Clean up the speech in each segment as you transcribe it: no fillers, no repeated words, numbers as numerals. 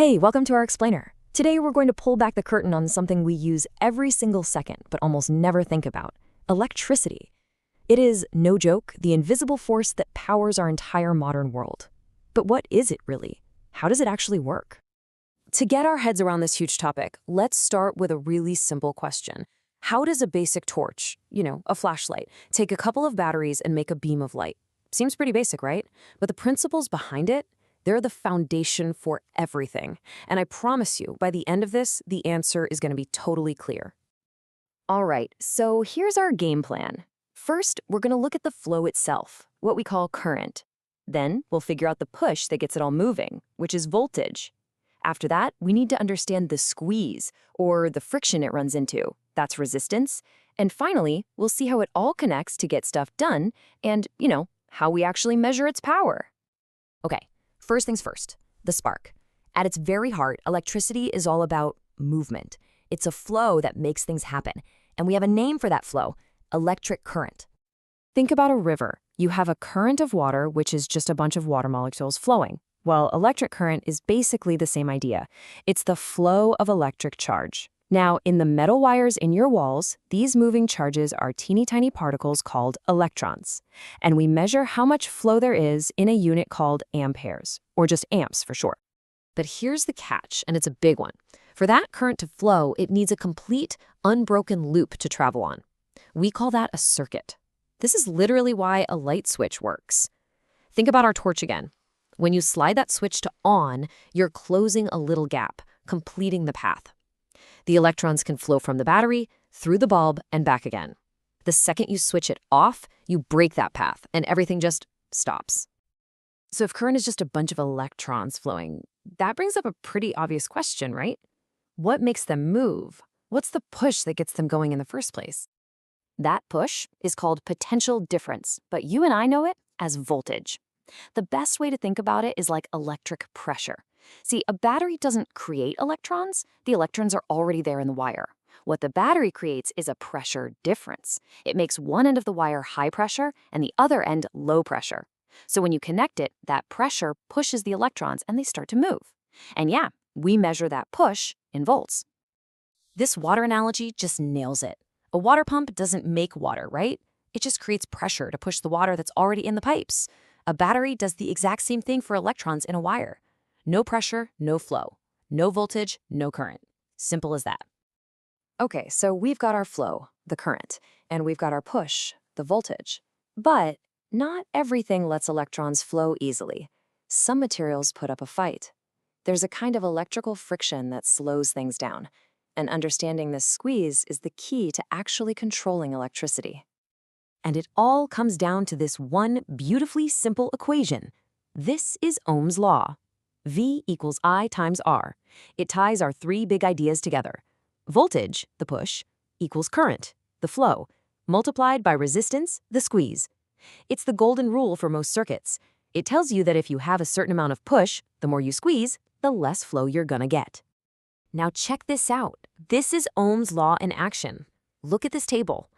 Hey, welcome to our explainer. Today we're going to pull back the curtain on something we use every single second but almost never think about: electricity. It is, no joke, the invisible force that powers our entire modern world. But what is it really? How does it actually work? To get our heads around this huge topic, let's start with a really simple question. How does a basic torch, a flashlight, take a couple of batteries and make a beam of light? Seems pretty basic, right? But the principles behind it, they're the foundation for everything. And I promise you, by the end of this, the answer is going to be totally clear. All right, so here's our game plan. First, we're going to look at the flow itself, what we call current. Then, we'll figure out the push that gets it all moving, which is voltage. After that, we need to understand the squeeze, or the friction it runs into. That's resistance. And finally, we'll see how it all connects to get stuff done and, how we actually measure its power. Okay, first things first, the spark. At its very heart, electricity is all about movement. It's a flow that makes things happen. And we have a name for that flow: electric current. Think about a river. You have a current of water, which is just a bunch of water molecules flowing. Well, electric current is basically the same idea. It's the flow of electric charge. Now, in the metal wires in your walls, these moving charges are teeny tiny particles called electrons. And we measure how much flow there is in a unit called amperes, or just amps for short. But here's the catch, and it's a big one. For that current to flow, it needs a complete, unbroken loop to travel on. We call that a circuit. This is literally why a light switch works. Think about our torch again. When you slide that switch to on, you're closing a little gap, completing the path. The electrons can flow from the battery, through the bulb, and back again. The second you switch it off, you break that path, and everything just stops. So if current is just a bunch of electrons flowing, that brings up a pretty obvious question, right? What makes them move? What's the push that gets them going in the first place? That push is called potential difference, but you and I know it as voltage. The best way to think about it is like electric pressure. See, a battery doesn't create electrons. The electrons are already there in the wire. What the battery creates is a pressure difference. It makes one end of the wire high pressure and the other end low pressure. So when you connect it, that pressure pushes the electrons and they start to move. And yeah, we measure that push in volts. This water analogy just nails it. A water pump doesn't make water, right? It just creates pressure to push the water that's already in the pipes. A battery does the exact same thing for electrons in a wire. No pressure, no flow. No voltage, no current. Simple as that. Okay, so we've got our flow, the current, and we've got our push, the voltage. But not everything lets electrons flow easily. Some materials put up a fight. There's a kind of electrical friction that slows things down, and understanding this squeeze is the key to actually controlling electricity. And it all comes down to this one beautifully simple equation. This is Ohm's law. V equals I times R. It ties our three big ideas together. Voltage, the push, equals current, the flow, multiplied by resistance, the squeeze. It's the golden rule for most circuits. It tells you that if you have a certain amount of push, the more you squeeze, the less flow you're gonna get. Now check this out. This is Ohm's law in action. Look at this table.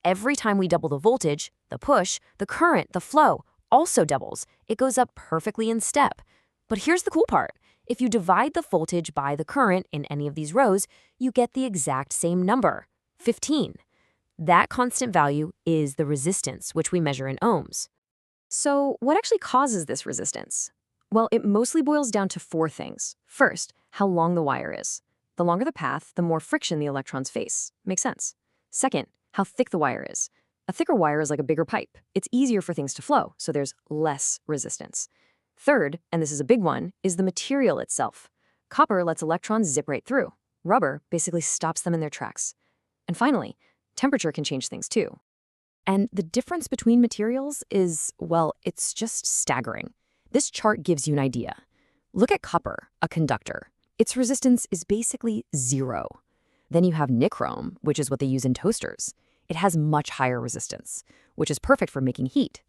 Every time we double the voltage, the push, the current, the flow also doubles. It goes up perfectly in step. But here's the cool part. If you divide the voltage by the current in any of these rows, you get the exact same number, 15. That constant value is the resistance, which we measure in ohms. So what actually causes this resistance? Well, it mostly boils down to four things. First, how long the wire is. The longer the path, the more friction the electrons face. Makes sense. Second, how thick the wire is. A thicker wire is like a bigger pipe. It's easier for things to flow, so there's less resistance. Third, and this is a big one, is the material itself. Copper lets electrons zip right through. Rubber basically stops them in their tracks. And finally, temperature can change things too. And the difference between materials is, well, it's just staggering. This chart gives you an idea. Look at copper, a conductor. Its resistance is basically 0. Then you have nichrome, which is what they use in toasters. It has much higher resistance, which is perfect for making heat.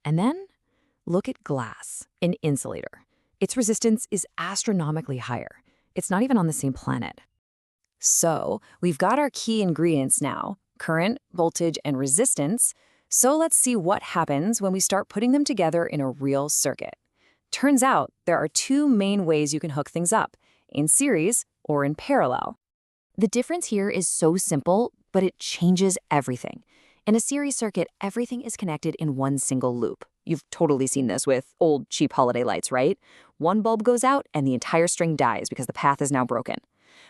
And then look at glass, an insulator. Its resistance is astronomically higher. It's not even on the same planet. So we've got our key ingredients now: current, voltage, and resistance. So let's see what happens when we start putting them together in a real circuit. Turns out there are two main ways you can hook things up, in series or in parallel. The difference here is so simple, but it changes everything. In a series circuit, everything is connected in one single loop. You've totally seen this with old, cheap holiday lights, right? One bulb goes out and the entire string dies because the path is now broken.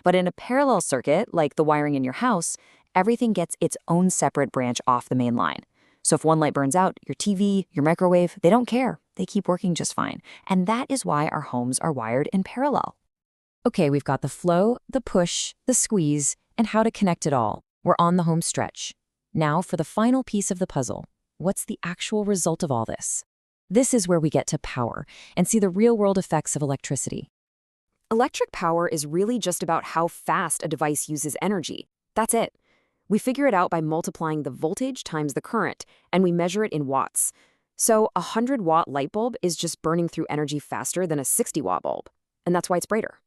But in a parallel circuit, like the wiring in your house, everything gets its own separate branch off the main line. So if one light burns out, your TV, your microwave, they don't care. They keep working just fine. And that is why our homes are wired in parallel. Okay, we've got the flow, the push, the squeeze, and how to connect it all. We're on the home stretch. Now for the final piece of the puzzle. What's the actual result of all this? This is where we get to power and see the real-world effects of electricity. Electric power is really just about how fast a device uses energy. That's it. We figure it out by multiplying the voltage times the current, and we measure it in watts. So a 100-watt light bulb is just burning through energy faster than a 60-watt bulb, and that's why it's brighter.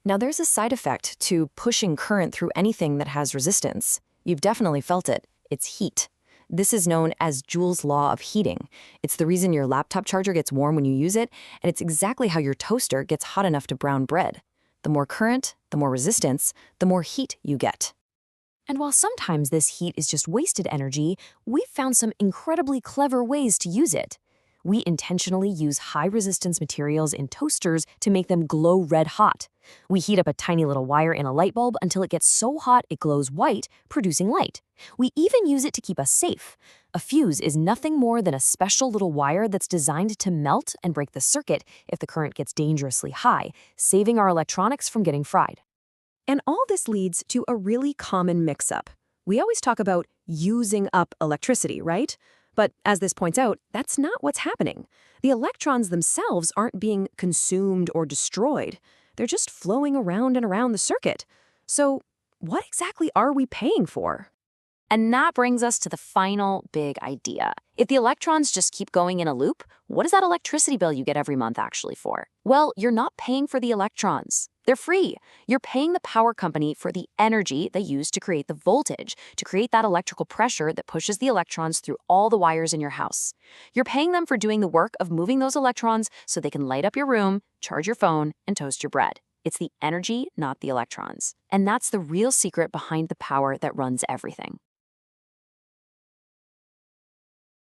Now there's a side effect to pushing current through anything that has resistance. You've definitely felt it. It's heat. This is known as Joule's law of heating. It's the reason your laptop charger gets warm when you use it, and it's exactly how your toaster gets hot enough to brown bread. The more current, the more resistance, the more heat you get. And while sometimes this heat is just wasted energy, we've found some incredibly clever ways to use it. We intentionally use high-resistance materials in toasters to make them glow red hot. We heat up a tiny little wire in a light bulb until it gets so hot it glows white, producing light. We even use it to keep us safe. A fuse is nothing more than a special little wire that's designed to melt and break the circuit if the current gets dangerously high, saving our electronics from getting fried. And all this leads to a really common mix-up. We always talk about using up electricity, right? But as this points out, that's not what's happening. The electrons themselves aren't being consumed or destroyed. They're just flowing around and around the circuit. So what exactly are we paying for? And that brings us to the final big idea. If the electrons just keep going in a loop, what is that electricity bill you get every month actually for? Well, you're not paying for the electrons. They're free. You're paying the power company for the energy they use to create the voltage, to create that electrical pressure that pushes the electrons through all the wires in your house. You're paying them for doing the work of moving those electrons so they can light up your room, charge your phone, and toast your bread. It's the energy, not the electrons. And that's the real secret behind the power that runs everything.